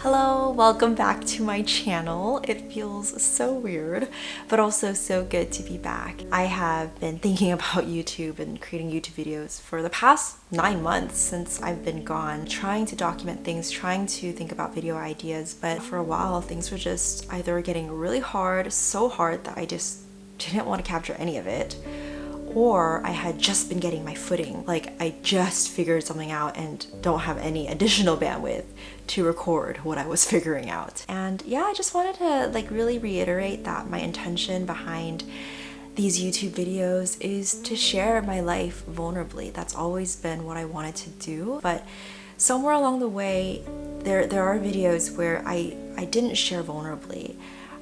Hello, welcome back to my channel. It feels so weird, but also so good to be back. I have been thinking about YouTube and creating YouTube videos for the past 9 months since I've been gone, trying to document things, trying to think about video ideas, but for a while things were just either getting really hard, so hard that I just didn't want to capture any of it, or I had just been getting my footing. Like I just figured something out and don't have any additional bandwidth to record what I was figuring out. And yeah, I just wanted to really reiterate that my intention behind these YouTube videos is to share my life vulnerably. That's always been what I wanted to do. But somewhere along the way, there are videos where I didn't share vulnerably.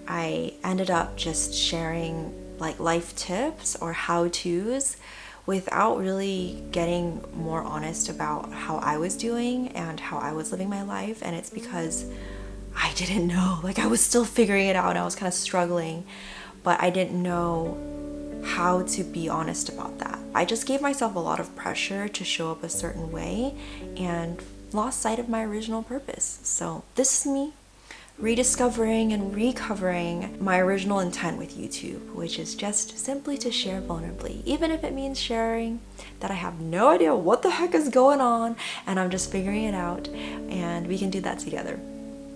I ended up just sharing life tips or how-tos without really getting more honest about how I was doing and how I was living my life. And it's because I didn't know, I was still figuring it out and I was kind of struggling, but I didn't know how to be honest about that. I just gave myself a lot of pressure to show up a certain way and lost sight of my original purpose. So this is me rediscovering and recovering my original intent with YouTube, which is just simply to share vulnerably, even if it means sharing that I have no idea what the heck is going on and I'm just figuring it out, and we can do that together.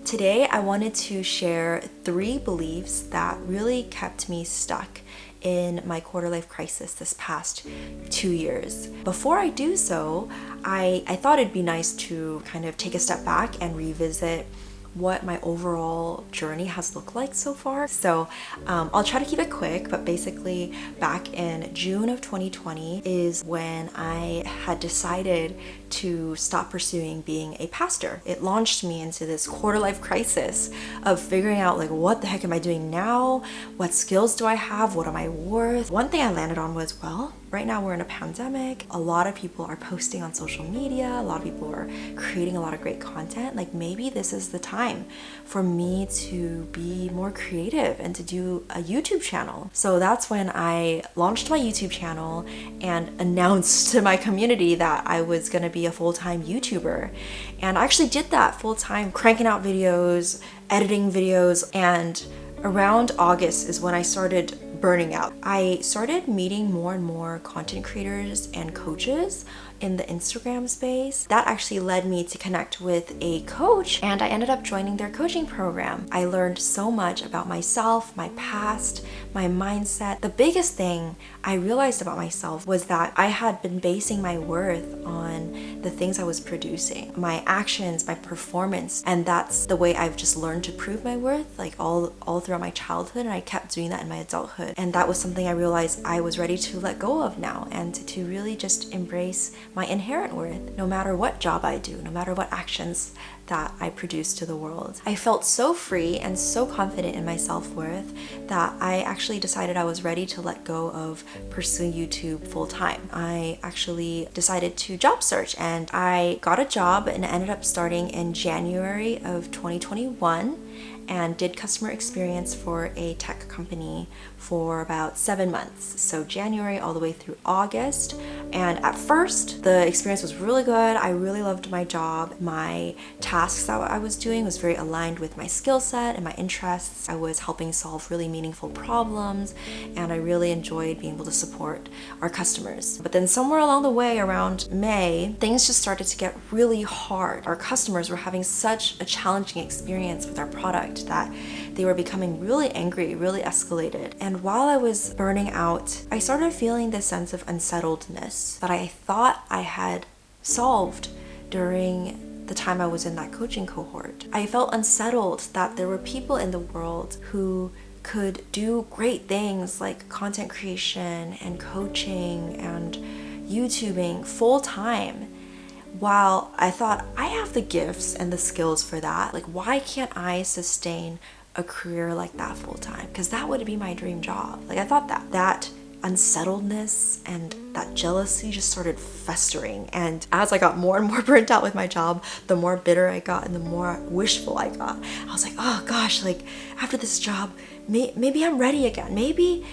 Today, I wanted to share 3 beliefs that really kept me stuck in my quarter life crisis this past 2 years. Before I do so, I thought it'd be nice to kind of take a step back and revisit what my overall journey has looked like so far. So I'll try to keep it quick, but basically back in June of 2020 is when I had decided to stop pursuing being a pastor. It launched me into this quarter life crisis of figuring out what the heck am I doing now? What skills do I have? What am I worth? One thing I landed on was, well, right now we're in a pandemic. A lot of people are posting on social media. A lot of people are creating a lot of great content. Maybe this is the time for me to be more creative and to do a YouTube channel. So that's when I launched my YouTube channel and announced to my community that I was gonna be a full-time YouTuber. And I actually did that full-time, cranking out videos, editing videos, and around August is when I started burning out. I started meeting more and more content creators and coaches in the Instagram space. That actually led me to connect with a coach, and I ended up joining their coaching program. I learned so much about myself, my past, my mindset. The biggest thing I realized about myself was that I had been basing my worth on the things I was producing, my actions, my performance, and that's the way I've just learned to prove my worth all throughout my childhood, and I kept doing that in my adulthood. And that was something I realized I was ready to let go of now, and to really just embrace my inherent worth, no matter what job I do, no matter what actions that I produce to the world. I felt so free and so confident in my self-worth that I actually decided I was ready to let go of pursuing YouTube full-time. I actually decided to job search, and I got a job and ended up starting in January of 2021 and did customer experience for a tech company for about 7 months. So January all the way through August. And at first, the experience was really good. I really loved my job. My tasks that I was doing was very aligned with my skill set and my interests. I was helping solve really meaningful problems, and I really enjoyed being able to support our customers. But then somewhere along the way, around May, things just started to get really hard. Our customers were having such a challenging experience with our product that they were becoming really angry, really escalated. And while I was burning out, I started feeling this sense of unsettledness that I thought I had solved during the time I was in that coaching cohort. I felt unsettled that there were people in the world who could do great things like content creation and coaching and YouTubing full time, while I thought I have the gifts and the skills for that. Why can't I sustain a career like that full time? Because that would be my dream job. I thought that unsettledness and that jealousy just started festering. And as I got more and more burnt out with my job, the more bitter I got and the more wishful I got. I was like, oh gosh, like after this job, maybe I'm ready again. Maybe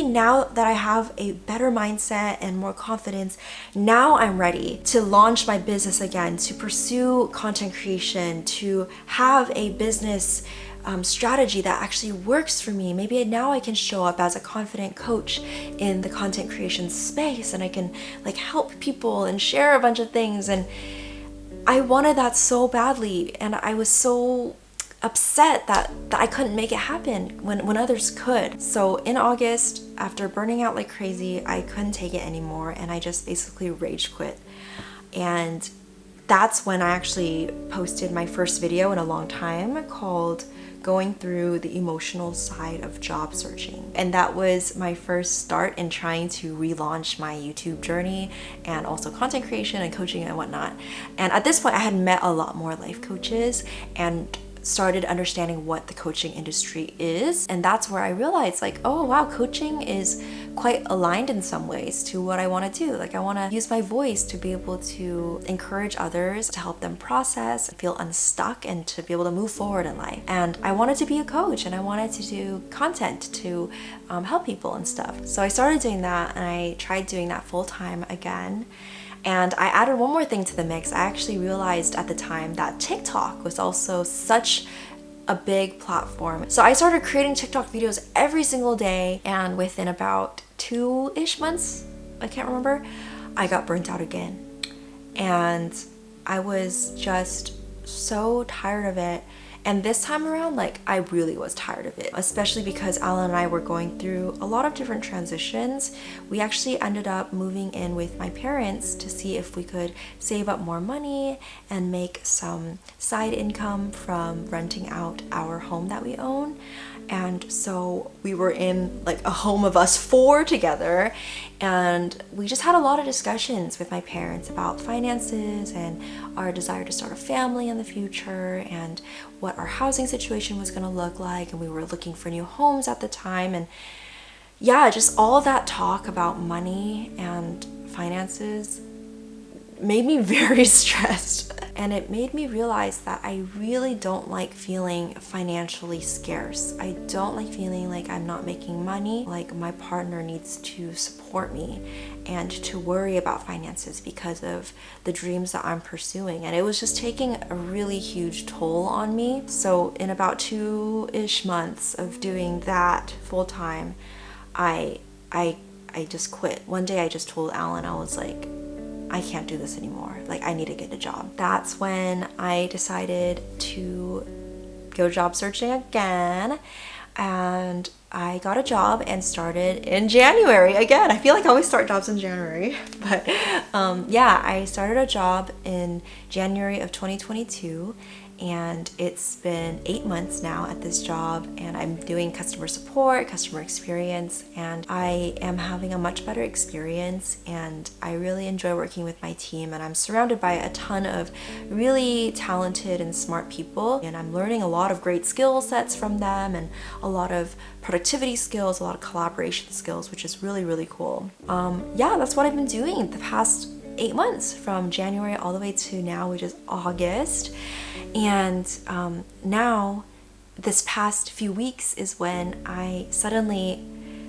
now that I have a better mindset and more confidence, now I'm ready to launch my business again, to pursue content creation, to have a business strategy that actually works for me. Maybe now I can show up as a confident coach in the content creation space, and I can like help people and share a bunch of things. And I wanted that so badly, and I was so upset that I couldn't make it happen when others could. So in August, after burning out like crazy, I couldn't take it anymore, and I just basically rage quit. And that's when I actually posted my first video in a long time called Going Through the Emotional Side of Job Searching. And that was my first start in trying to relaunch my YouTube journey and also content creation and coaching and whatnot. And at this point, I had met a lot more life coaches and started understanding what the coaching industry is. And that's where I realized like, oh wow, coaching is quite aligned in some ways to what I want to do. Like I want to use my voice to be able to encourage others, to help them process, feel unstuck, and to be able to move forward in life. And I wanted to be a coach, and I wanted to do content to help people and stuff. So I started doing that, and I tried doing that full time again. And I added one more thing to the mix. I actually realized at the time that TikTok was also such a big platform. So I started creating TikTok videos every single day, and within about 2-ish months, I can't remember, I got burnt out again. And I was just so tired of it. And this time around, like, I really was tired of it, especially because Alan and I were going through a lot of different transitions. We actually ended up moving in with my parents to see if we could save up more money and make some side income from renting out our home that we own. And so we were in like a home of us 4 together, and we just had a lot of discussions with my parents about finances and our desire to start a family in the future and what our housing situation was going to look like. And we were looking for new homes at the time. And yeah, just all that talk about money and finances made me very stressed. And it made me realize that I really don't like feeling financially scarce. I don't like feeling like I'm not making money, like my partner needs to support me and to worry about finances because of the dreams that I'm pursuing. And it was just taking a really huge toll on me. So in about 2-ish months of doing that full time, I just quit. One day I just told Alan, I was like, I can't do this anymore. Like, I need to get a job. That's when I decided to go job searching again. And I got a job and started in January again. I feel like I always start jobs in January. But yeah, I started a job in January of 2022. And it's been 8 months now at this job, and I'm doing customer support, customer experience, and I am having a much better experience, and I really enjoy working with my team, and I'm surrounded by a ton of really talented and smart people, and I'm learning a lot of great skill sets from them and a lot of productivity skills, a lot of collaboration skills, which is really, really cool. Yeah, that's what I've been doing the past 8 months, from January all the way to now, which is August. And now, this past few weeks is when I suddenly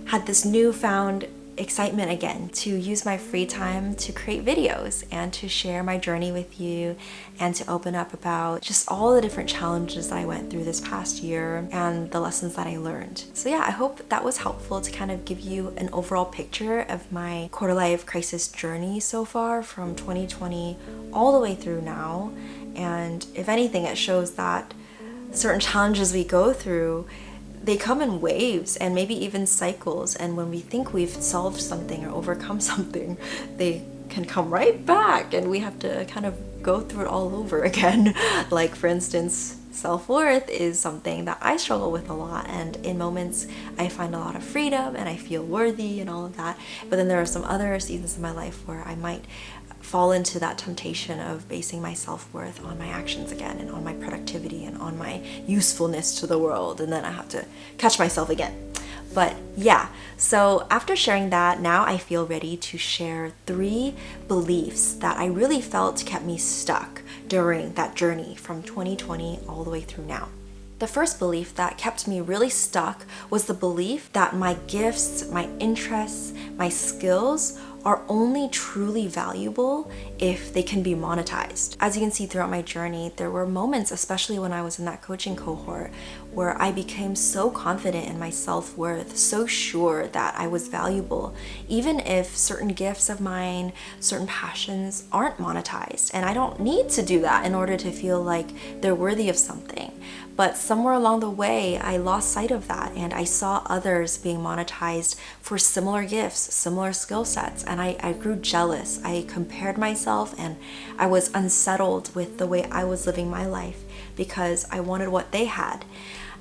had this newfound excitement again to use my free time to create videos and to share my journey with you and to open up about just all the different challenges that I went through this past year and the lessons that I learned. So yeah, I hope that was helpful to kind of give you an overall picture of my quarter life crisis journey so far from 2020 all the way through now. And if anything, it shows that certain challenges we go through, they come in waves and maybe even cycles, and when we think we've solved something or overcome something, they can come right back and we have to kind of go through it all over again. Like, for instance, self-worth is something that I struggle with a lot, and in moments I find a lot of freedom and I feel worthy and all of that, but then there are some other seasons in my life where I might fall into that temptation of basing my self-worth on my actions again and on my productivity and on my usefulness to the world, and then I have to catch myself again. But yeah, so after sharing that, now I feel ready to share 3 beliefs that I really felt kept me stuck during that journey from 2020 all the way through now. The first belief that kept me really stuck was the belief that my gifts, my interests, my skills are only truly valuable if they can be monetized. As you can see throughout my journey, there were moments, especially when I was in that coaching cohort, where I became so confident in my self-worth, so sure that I was valuable, even if certain gifts of mine, certain passions aren't monetized. And I don't need to do that in order to feel like they're worthy of something. But somewhere along the way, I lost sight of that, and I saw others being monetized for similar gifts, similar skill sets, and I grew jealous. I compared myself, and I was unsettled with the way I was living my life because I wanted what they had.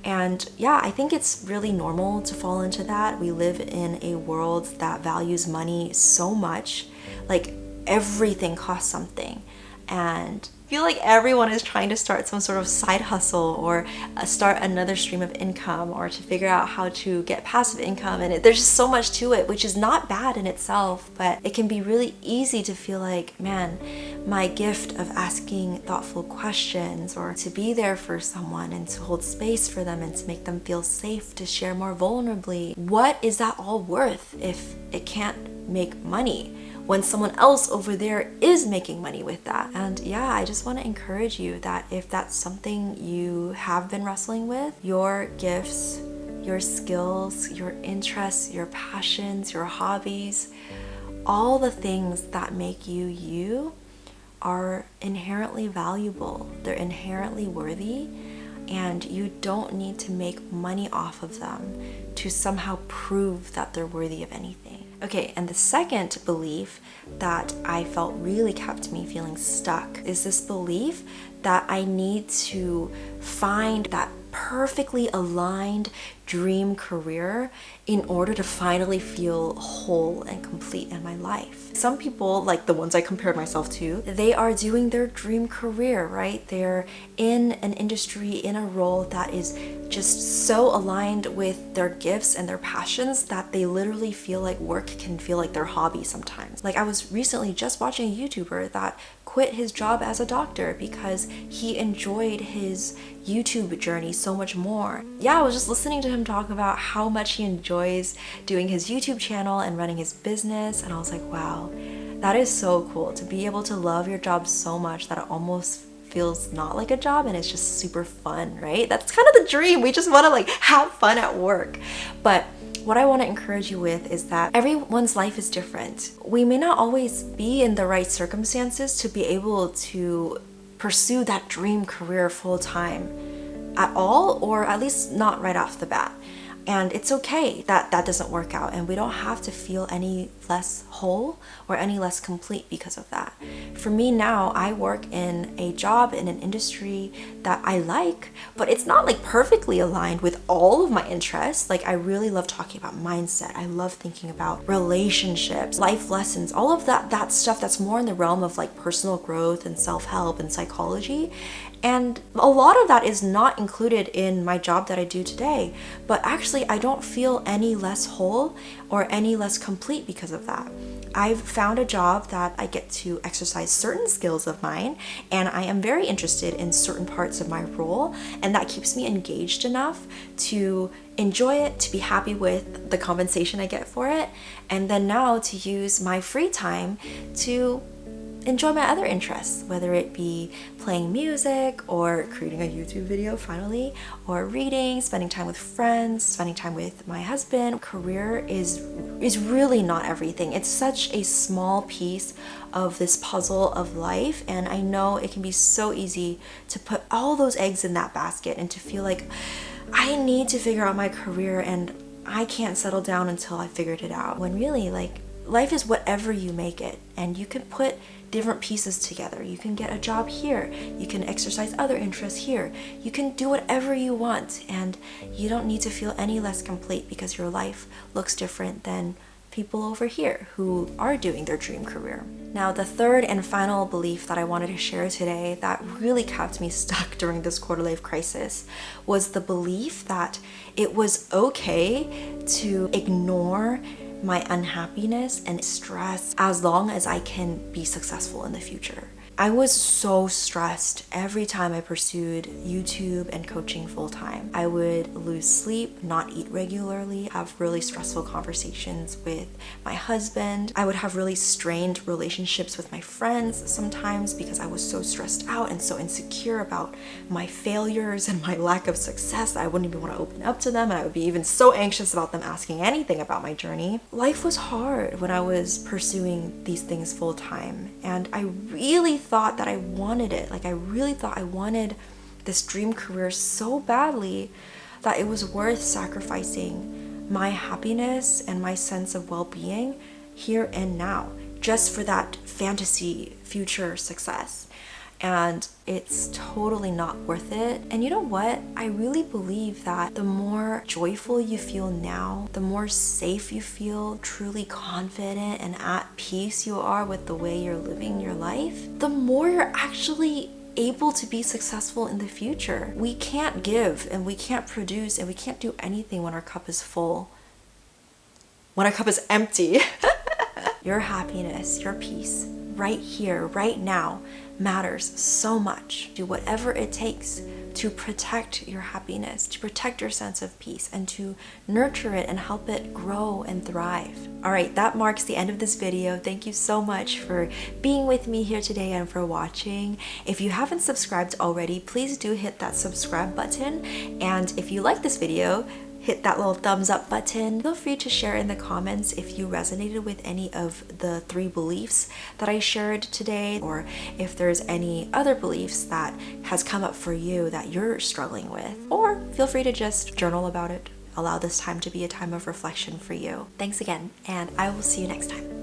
And yeah, I think it's really normal to fall into that. We live in a world that values money so much. Like, everything costs something. And I feel like everyone is trying to start some sort of side hustle or start another stream of income or to figure out how to get passive income. And there's just so much to it, which is not bad in itself, but it can be really easy to feel like, man, my gift of asking thoughtful questions or to be there for someone and to hold space for them and to make them feel safe to share more vulnerably. What is that all worth if it can't make money when someone else over there is making money with that? And yeah, I just want to encourage you that if that's something you have been wrestling with, your gifts, your skills, your interests, your passions, your hobbies, all the things that make you you are inherently valuable. They're inherently worthy, and you don't need to make money off of them to somehow prove that they're worthy of anything. Okay, and the second belief that I felt really kept me feeling stuck is this belief that I need to find that perfectly aligned dream career in order to finally feel whole and complete in my life. Some people, like the ones I compared myself to, they are doing their dream career, right? They're in an industry, in a role that is just so aligned with their gifts and their passions that they literally feel like work can feel like their hobby sometimes. Like, I was recently just watching a YouTuber that quit his job as a doctor because he enjoyed his YouTube journey so much more. Yeah, I was just listening to him talk about how much he enjoys doing his YouTube channel and running his business, and I was like, wow, that is so cool to be able to love your job so much that it almost feels not like a job and it's just super fun, right? That's kind of the dream. We just want to like have fun at work. But what I want to encourage you with is that everyone's life is different. We may not always be in the right circumstances to be able to pursue that dream career full time at all, or at least not right off the bat. And it's okay that that doesn't work out, and we don't have to feel any less whole or any less complete because of that. For me now, I work in a job in an industry that I like, but it's not like perfectly aligned with all of my interests. Like, I really love talking about mindset. I love thinking about relationships, life lessons, all of that stuff that's more in the realm of like personal growth and self-help and psychology. And a lot of that is not included in my job that I do today, but actually I don't feel any less whole or any less complete because of that. I've found a job that I get to exercise certain skills of mine, and I am very interested in certain parts of my role, and that keeps me engaged enough to enjoy it, to be happy with the compensation I get for it, and then now to use my free time to enjoy my other interests, whether it be playing music or creating a YouTube video finally, or reading, spending time with friends, spending time with my husband. Career is really not everything. It's such a small piece of this puzzle of life, and I know it can be so easy to put all those eggs in that basket and to feel like I need to figure out my career and I can't settle down until I figured it out. When really, like, life is whatever you make it, and you can put different pieces together. You can get a job here, you can exercise other interests here, you can do whatever you want, and you don't need to feel any less complete because your life looks different than people over here who are doing their dream career. Now, the third and final belief that I wanted to share today that really kept me stuck during this quarter life crisis was the belief that it was okay to ignore my unhappiness and stress as long as I can be successful in the future. I was so stressed every time I pursued YouTube and coaching full time. I would lose sleep, not eat regularly, have really stressful conversations with my husband. I would have really strained relationships with my friends sometimes because I was so stressed out and so insecure about my failures and my lack of success. I wouldn't even want to open up to them, and I would be even so anxious about them asking anything about my journey. Life was hard when I was pursuing these things full time, and I really thought that I wanted it. Like, I really thought I wanted this dream career so badly that it was worth sacrificing my happiness and my sense of well-being here and now just for that fantasy future success. And it's totally not worth it. And you know what? I really believe that the more joyful you feel now, the more safe you feel, truly confident and at peace you are with the way you're living your life, the more you're actually able to be successful in the future. We can't give and we can't produce and we can't do anything when our cup is full. When our cup is empty. Your happiness, your peace, right here, right now, matters so much. Do whatever it takes to protect your happiness, to protect your sense of peace, and to nurture it and help it grow and thrive. All right, that marks the end of this video. Thank you so much for being with me here today and for watching. If you haven't subscribed already, please do hit that subscribe button. And if you like this video, hit that little thumbs up button. Feel free to share in the comments if you resonated with any of the 3 beliefs that I shared today, or if there's any other beliefs that has come up for you that you're struggling with. Or feel free to just journal about it. Allow this time to be a time of reflection for you. Thanks again, and I will see you next time.